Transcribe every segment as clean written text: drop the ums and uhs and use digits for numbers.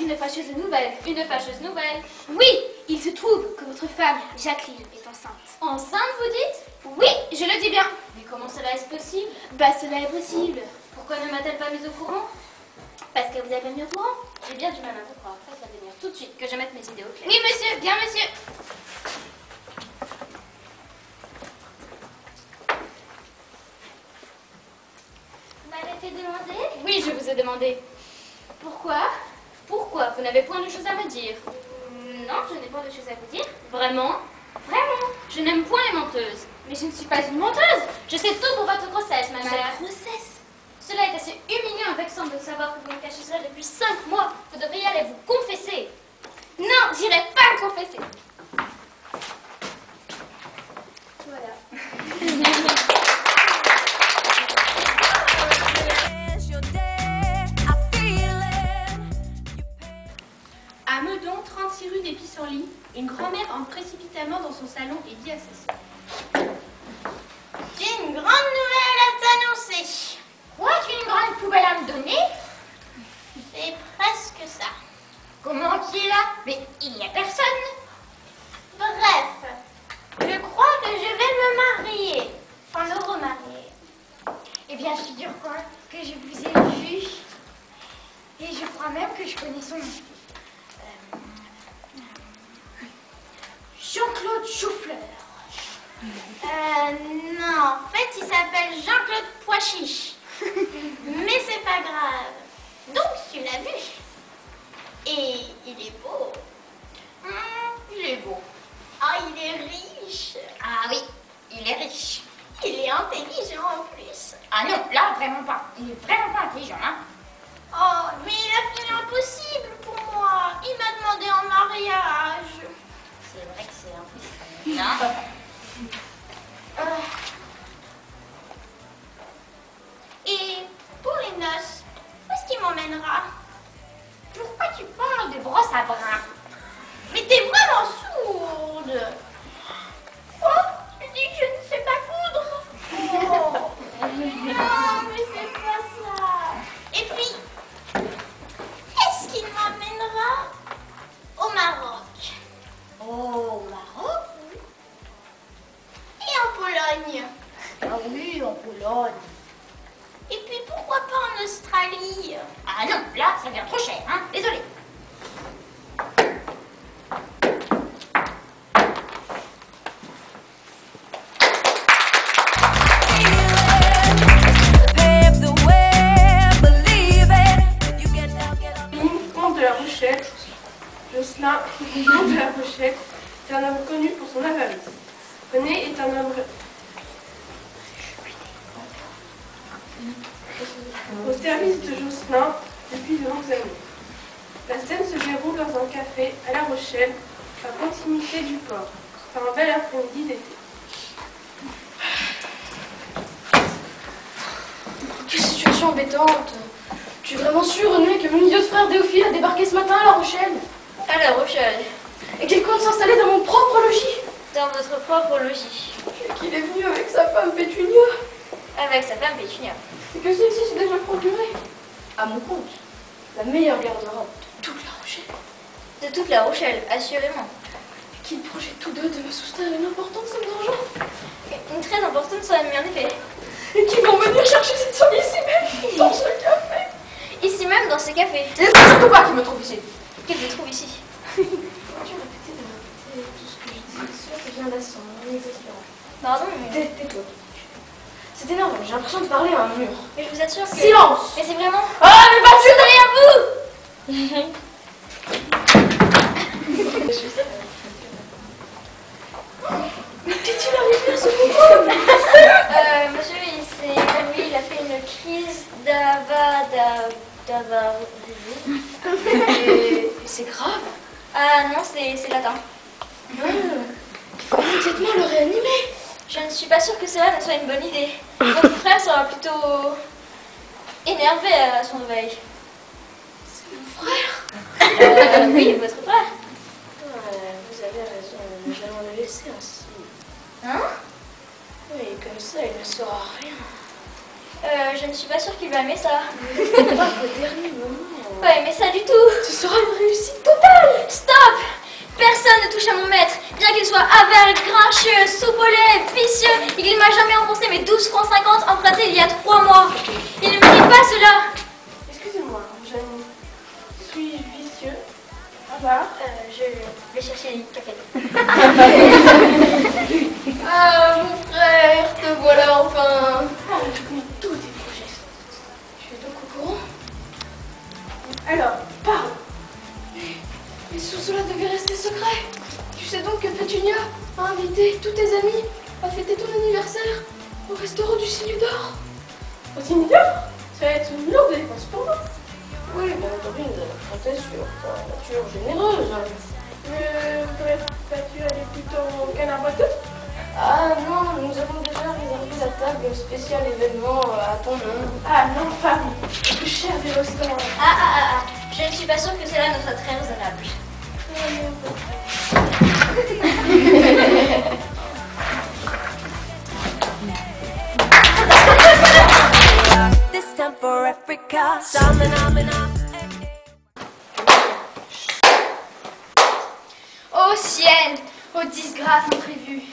une fâcheuse nouvelle. Une fâcheuse nouvelle. Oui, il se trouve que votre femme, Jacqueline, est enceinte. Enceinte, vous dites? Oui, je le dis bien. Mais comment cela est-ce possible? Bah, cela est possible. Pourquoi ne m'a-t-elle pas mise au courant? Parce que vous avez mis au courant. J'ai bien du mal à vous croire. Faites-la venir tout de suite, que je mette mes idées au clair. Oui, monsieur, bien, monsieur. Vous m'avez fait demander? Oui, je vous ai demandé. Pourquoi? Pourquoi? Vous n'avez point de choses à me dire. Non, je n'ai pas de choses à vous dire. Vraiment? Vraiment? Je n'aime point les menteuses. Mais je ne suis pas une menteuse. Je sais tout pour votre grossesse, ma chère. Grossesse? Cela est assez humiliant et vexant de savoir que vous me cachez cela depuis 5 mois. Vous devriez aller vous confesser. Non, j'irai pas me confesser. Voilà. À Meudon, 36 rue des Pissenlits, une grand-mère entre précipitamment dans son salon et dit à sa sœur: J'ai une grande nouvelle à t'annoncer. Quoi, tu as une grande poubelle à me donner? C'est presque ça. Comment qui est là? Mais il n'y a personne. Bref, je crois que je vais me marier. Enfin, me remarier. Eh bien, figure-toi que je vous ai vu. Et je crois même que je connais son nom. Jean-Claude Choufleur. Non, en fait, il s'appelle Jean-Claude Pois-Chiche. Mais c'est pas grave. Donc, tu l'as vu. Et il est beau. Il est beau. Ah, il est riche. Ah oui, il est riche. Il est intelligent en plus. Ah non, là, vraiment pas. Il est vraiment pas intelligent, hein. Oh, mais il a fait l'impossible pour moi. Il m'a demandé en mariage. C'est vrai que c'est impossible. Non. Et pour les noces, où est-ce qu'il m'emmènera? Pourquoi tu parles de brosse à bras? Mais t'es vraiment sourde. Quoi? Tu dis que je ne sais pas coudre? Oh. Non, mais c'est pas ça. Et puis, est-ce qu'il m'emmènera au Maroc? Oh, au Maroc? Et en Pologne? Ah oui, en Pologne. Et puis pourquoi pas en Australie? Ah non, là, ça devient trop cher, hein. Désolée. Comte de la Rochelle, Jocelyn, comte de la Rochelle, est un homme connu pour son avarice. René est un homme au service de Jocelyn depuis de longues années. La scène se déroule dans un café à La Rochelle, à proximité du port. C'est un bel après-midi d'été. Quelle situation embêtante. Tu es vraiment sûr, René, que mon idiot frère Théophile a débarqué ce matin à La Rochelle? À La Rochelle. Et qu'il compte s'installer dans mon propre logis? Dans votre propre logis. Et qu'il est venu avec sa femme Pétunia? Avec sa femme Pétunia. Et que celle-ci s'est déjà procuré, à mon compte, la meilleure garde-robe de toute La Rochelle. De toute La Rochelle, assurément. Et qu'ils projettent tous deux de me soustraire une importante somme d'argent. Une très importante somme, en effet. Et qu'ils vont venir chercher cette somme ici même, dans ce café. Ici même, dans ce café. Et c'est surtout pas qui me trouve ici. Qu'il vous trouve ici. Pourrais-tu répéter tout ce que je dis? Sûr que je viens d'assommer, exaspérant. Pardon, mais... Tais-toi. C'est énorme, j'ai l'impression de parler à un mur. Mais je vous assure que... Silence! Mais c'est vraiment... Ah, mais vas-tu derrière vous? Qu'est-il arrivé à ce fantôme? Monsieur, il a fait une crise Et c'est grave. Ah non, c'est latin. Non, il faut immédiatement le réanimer. Je ne suis pas sûre que cela ne soit une bonne idée. Votre frère sera plutôt énervé à son réveil. C'est mon frère. Oui, votre frère. Vous avez raison, nous allons le laisser ainsi. Hein? Oui, comme ça, il ne saura rien. Je ne suis pas sûre qu'il va aimer ça. Pas qu'au dernier moment. Pas aimé ça du tout. Ce sera une réussite totale. Stop! Personne ne touche à mon maître, bien qu'il soit aveugle, grincheux, soupolé, vicieux et qu'il ne m'a jamais remboursé mes 12 francs 50 empruntés il y a 3 mois. Il ne mérite pas cela. Excusez-moi, Jeanne. Suis-je vicieux? Avare? Je vais chercher les cafés. Ah, mon frère, te voilà enfin. Ah, je connais tous tes projets. Tu es donc au courant? Alors, parle. Mais tout cela devait rester secret. Tu sais donc que Pétunia a invité tous tes amis à fêter ton anniversaire au restaurant du Signe d'Or. Au signe d'or? Ça va être une lourde dépense pour moi. Oui, bien entendu, nous allons compter sur ta nature généreuse. Pourrais-tu aller plutôt au canard boiteux? Ah non, nous avons déjà réservé la table spéciale événement à ton nom. Ah non, femme, le plus cher des restaurants. Je ne suis pas sûre que cela ne soit très raisonnable. This time for Africa. Ô ciel, ô disgrâce imprévue,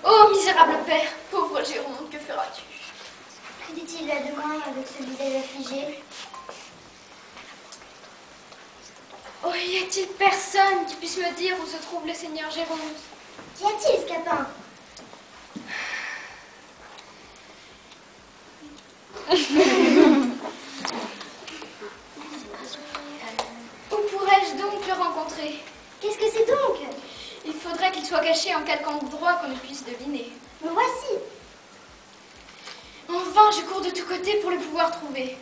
ô misérable père, pauvre Jérôme, que feras-tu? Que dit-il là demain avec ce visage affligé? Oh, y a-t-il personne qui puisse me dire où se trouve le Seigneur Jérôme? Qu'y a-t-il, Scapin? Où pourrais-je donc le rencontrer? Qu'est-ce que c'est donc? Il faudrait qu'il soit caché en quelque endroit qu'on ne puisse deviner. Me voici. En vain, je cours de tous côtés pour le pouvoir trouver.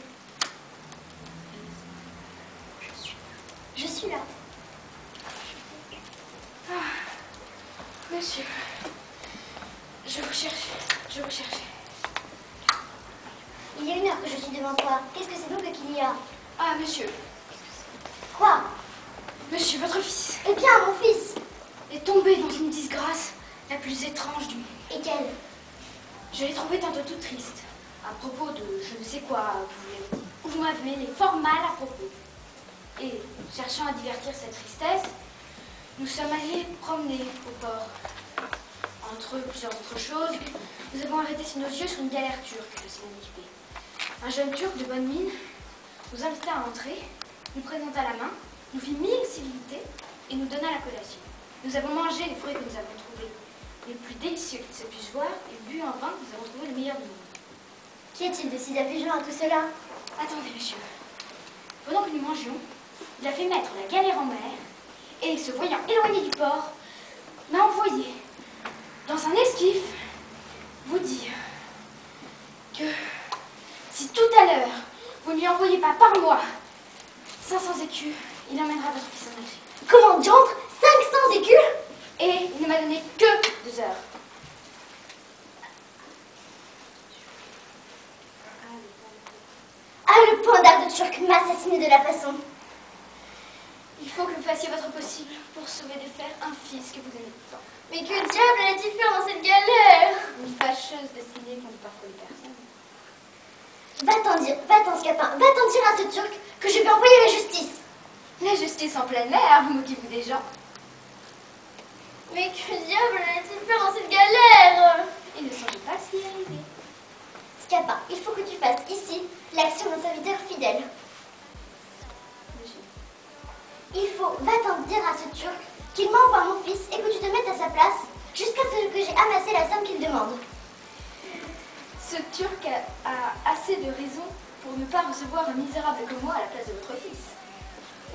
Je suis là. Monsieur, je recherche. Il y a 1 heure que je suis devant toi. Qu'est-ce que c'est donc qu'il y a? Ah, monsieur, Quoi? monsieur, votre fils Eh bien, mon fils. est tombé dans une disgrâce la plus étrange du monde. Et quel? Je l'ai trouvé tantôt tout triste, à propos de je ne sais quoi, vous m'avez mêlé fort mal à propos. Et, cherchant à divertir cette tristesse, nous sommes allés promener au port. Entre plusieurs autres choses, nous avons arrêté nos yeux sur une galère turque de Sénéniquipé. Un jeune turc de bonne mine nous invita à entrer, nous présenta la main, nous fit 1000 civilités et nous donna la collation. Nous avons mangé les fruits que nous avons trouvés les plus délicieux qu'il se puisse voir et bu un vin que nous avons trouvé le meilleur du monde. Qu'y a-t-il de si affligeant à tout cela? Attendez, monsieur. Pendant que nous mangions, il a fait mettre la galère en mer et, se voyant éloigné du port, m'a envoyé dans un esquif vous dire que si tout à l'heure vous ne lui envoyez pas par mois 500 écus, il emmènera votre fils en Algérie. Comment diantre? 500 écus? Et il ne m'a donné que 2 heures. Ah, le pandard de Turc m'a assassiné de la façon. Il faut que vous fassiez votre possible pour sauver des fers un fils que vous aimez tant. Mais que diable allait-il faire dans cette galère? Une fâcheuse destinée contre parfois les personnes. Va-t'en, Scapin, va-t'en dire à ce Turc que je vais envoyer la justice. La justice en pleine mer, vous moquez-vous des gens? Mais que diable allait-il faire dans cette galère? Il ne songeait pas à s'y arriver. Scapin, il faut que tu fasses ici l'action d'un serviteur fidèle. Il faut, va-t'en dire à ce Turc qu'il m'envoie mon fils et que tu te mettes à sa place jusqu'à ce que j'ai amassé la somme qu'il demande. Ce Turc a assez de raisons pour ne pas recevoir un misérable comme moi à la place de votre fils.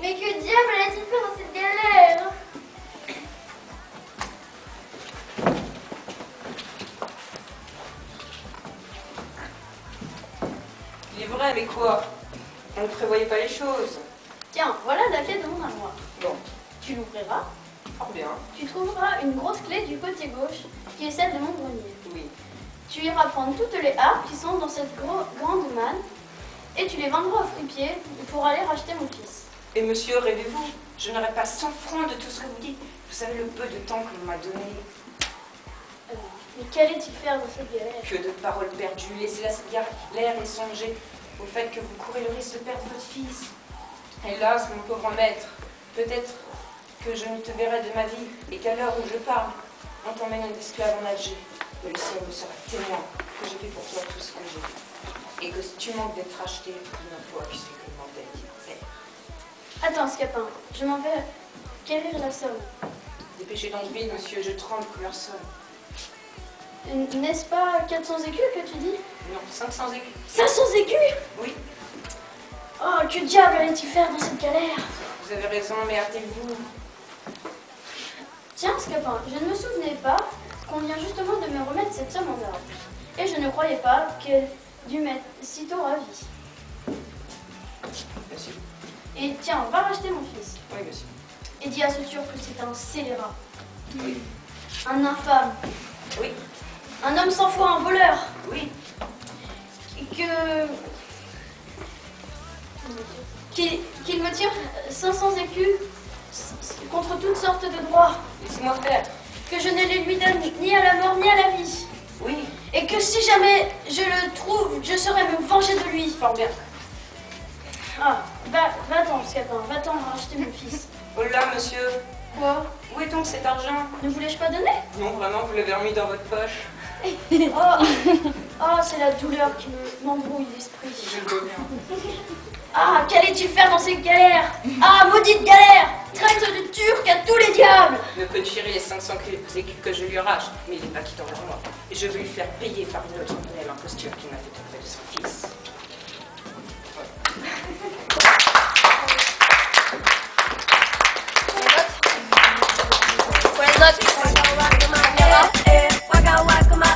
Mais que diable allait-il faire dans cette galère? Il est vrai, mais quoi? On ne prévoyait pas les choses. Tiens, voilà la clé de mon armoire. Bon, Tu l'ouvriras. fort bien. Tu trouveras une grosse clé du côté gauche qui est celle de mon grenier. Oui. Tu iras prendre toutes les harpes qui sont dans cette grande manne et tu les vendras au fripier pour aller racheter mon fils. Et monsieur, rêvez-vous, je n'aurai pas 100 francs de tout ce que vous dites. Vous savez le peu de temps qu'on m'a donné. Mais qu'allait-il faire dans cette galère? Que de paroles perdues. Laissez-la cette galère et songez au fait que vous courez le risque de perdre votre fils. Hélas, mon pauvre maître, peut-être que je ne te verrai de ma vie et qu'à l'heure où je parle, on t'emmène un esclave en Alger. Et le ciel me sera témoin que j'ai fait pour toi tout ce que j'ai fait. Et que si tu manques d'être acheté, il n'en faut accuser que le mandat d'hiver. Attends, Scapin, je m'en vais quérir la somme. Dépêchez donc vite, monsieur, je tremble que l'heure sonne. N'est-ce pas 400 écus que tu dis? Non, 500 écus. 500 écus? Oui, Oh, que diable allait-il faire dans cette galère? vous avez raison, mais hâtez-vous. Tiens, Scapin, je ne me souvenais pas qu'on vient justement de me remettre cette somme en or. Et je ne croyais pas qu'elle dû m'être sitôt ravie. Monsieur. Et tiens, va racheter mon fils. Oui, monsieur. Et dis à ce Turc que c'est un scélérat. Oui. Un infâme. Oui. Un homme sans foi, un voleur. Oui. Qu'il me tire 500 écus contre toutes sortes de droits. Laissez-moi faire. Que je ne les lui donne ni à la mort ni à la vie. Oui. Et que si jamais je le trouve, je saurais me venger de lui. Fort bien. Ah, va-t'en, Scapin, va-t'en racheter mon fils. Oh là, monsieur. Quoi? Où est donc cet argent? Ne voulais-je pas donner? Non, vraiment, vous l'avez remis dans votre poche. Oh, c'est la douleur qui m'embrouille l'esprit. Je le veux bien. Ah, qu'allait-il faire dans ces galères? Ah, maudite galère! Traite de Turc à tous les diables! Le petit chéri est 500 écus que je lui arrache, mais il n'est pas quittant pour moi. Et je veux lui faire payer par une autre belle imposture qu'il m'a fait auprès de son fils. Waka waka ma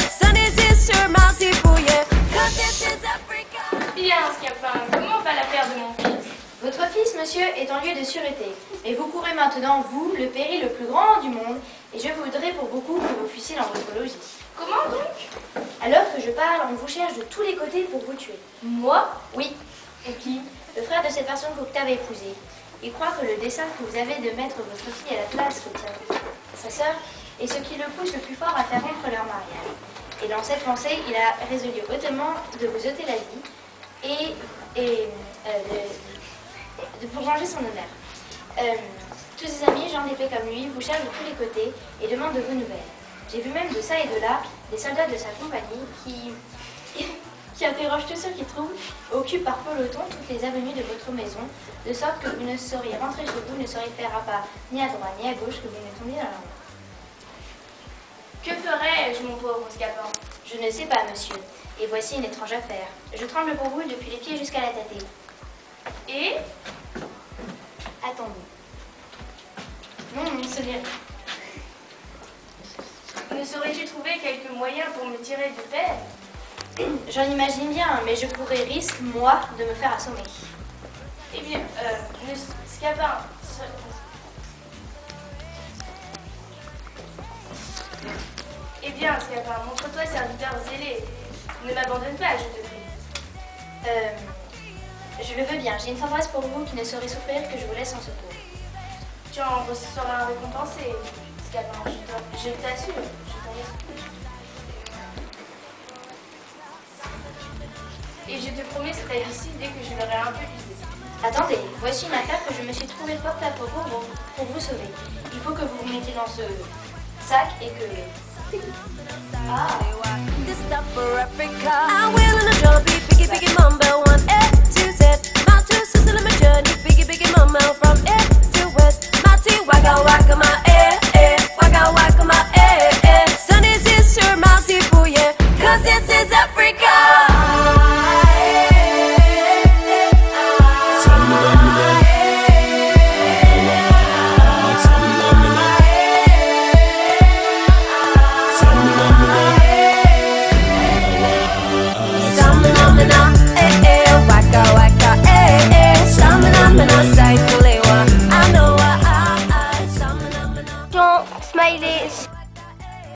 Sun is sur Marcy Bouillet. Cause this is Africa. Bien, Scapin, comment va l'affaire de mon fils? Votre fils, monsieur, est en lieu de sûreté. Et vous courez maintenant, vous, le péril le plus grand du monde. Et je voudrais pour beaucoup que vous fussiez dans votre logis. Comment donc? À l'heure que je parle, on vous cherche de tous les côtés pour vous tuer. Moi? Oui. Et qui? Le frère de cette personne qu'Octave a épousée. Il croit que le dessein que vous avez de mettre votre fille à la place que sa sœur est ce qui le pousse le plus fort à faire rompre leur mariage. Et dans cette pensée, il a résolu hautement de vous ôter la vie pour venger son honneur. Tous ses amis, gens d'épée comme lui, vous cherchent de tous les côtés et demandent de vos nouvelles. J'ai vu même de ça et de là des soldats de sa compagnie qui interrogent tous ceux qui trouvent, occupent par peloton toutes les avenues de votre maison, de sorte que vous ne sauriez rentrer chez vous, ne sauriez faire un pas ni à droite ni à gauche, que vous ne tombiez dans la rue. Que ferais-je, mon pauvre Scapin? Je ne sais pas, monsieur, et voici une étrange affaire. Je tremble pour vous depuis les pieds jusqu'à la tête. Et? Attendez. Non, ce n'est rien. Ne saurais-tu trouver quelques moyens pour me tirer de peine? J'en imagine bien, mais je pourrais risquer, moi, de me faire assommer. Eh bien, Scapin, eh bien, Scapin, montre-toi serviteur zélé. Ne m'abandonne pas, je te prie. Je le veux bien. J'ai une tendresse pour vous qui ne saurait souffrir que je vous laisse en secours. Tu en seras récompensé, Scapin, je t'assure, je t'en assure. Et je te promets cette réussite dès que je l'aurai un peu usé. Attendez, voici une affaire que je me suis trouvée forte à propos pour vous sauver. Il faut que vous vous mettiez dans ce sac et que... Ah. This stuff for Africa. I will in a drum beat, piggy piggy mumble.